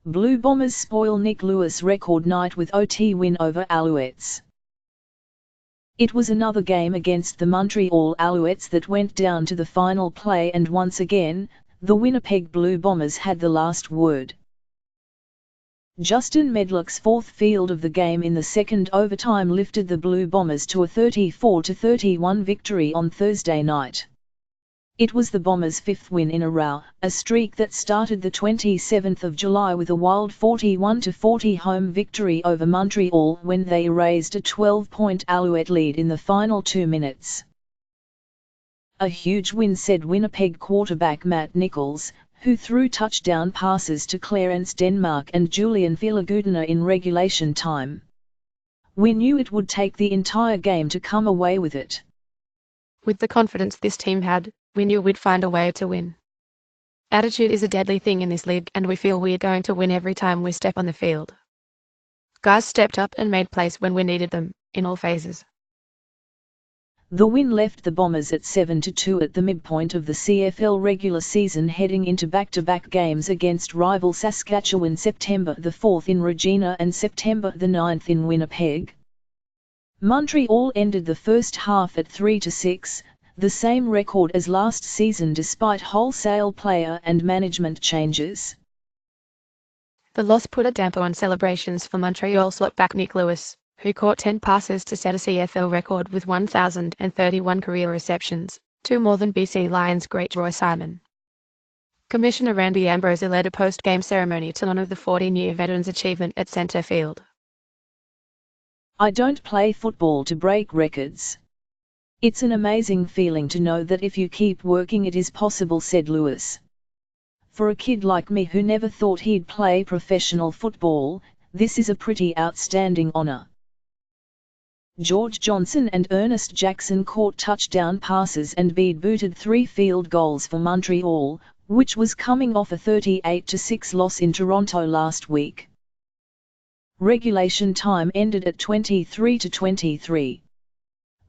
Blue Bombers spoil Nik Lewis record night with OT win over Alouettes. It was another game against the Montreal Alouettes that went down to the final play, and once again, the Winnipeg Blue Bombers had the last word. Justin Medlock's fourth field of the game in the second overtime lifted the Blue Bombers to a 34-31 victory on Thursday night. It was the Bombers' fifth win in a row, a streak that started the 27th of July with a wild 41-40 home victory over Montreal when they erased a 12-point Alouette lead in the final 2 minutes. A huge win, said Winnipeg quarterback Matt Nichols, who threw touchdown passes to Clarence and Julian Feoli-Gudina in regulation time. "We knew it would take the entire game to come away with it. With the confidence this team had, we knew we'd find a way to win. Attitude is a deadly thing in this league, and we feel we're going to win every time we step on the field. Guys stepped up and made plays when we needed them, in all phases." The win left the Bombers at 7-2 at the midpoint of the CFL regular season, heading into back-to-back games against rival Saskatchewan September the 4th in Regina and September the 9th in Winnipeg. Montreal ended the first half at 3-6, the same record as last season despite wholesale player and management changes. The loss put a damper on celebrations for Montreal slotback Nik Lewis, who caught 10 passes to set a CFL record with 1,031 career receptions, 2 more than BC Lions great Roy Simon. Commissioner Randy Ambrose led a post-game ceremony to honour the 14-year veteran's achievement at centre field. "I don't play football to break records. It's an amazing feeling to know that if you keep working it is possible," said Lewis. "For a kid like me who never thought he'd play professional football, this is a pretty outstanding honour." George Johnson and Ernest Jackson caught touchdown passes and Bede booted 3 field goals for Montreal, which was coming off a 38-6 loss in Toronto last week. Regulation time ended at 23-23.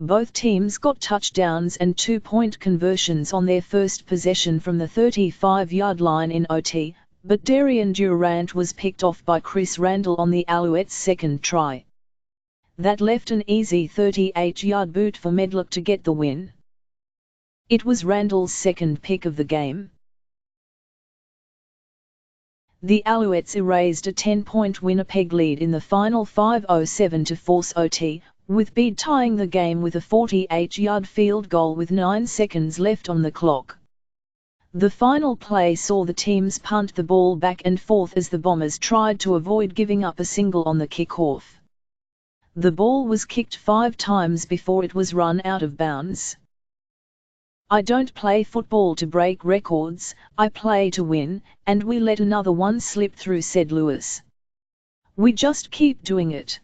Both teams got touchdowns and 2-point conversions on their first possession from the 35-yard line in OT, but Darian Durant was picked off by Chris Randall on the Alouettes' second try. That left an easy 38-yard boot for Medlock to get the win. It was Randall's second pick of the game. The Alouettes erased a 10-point Winnipeg lead in the final 5:07 to force OT, with Bede tying the game with a 48-yard field goal with 9 seconds left on the clock. The final play saw the teams punt the ball back and forth as the Bombers tried to avoid giving up a single on the kickoff. The ball was kicked 5 times before it was run out of bounds. "I don't play football to break records, I play to win, and we let another one slip through," said Lewis. "We just keep doing it."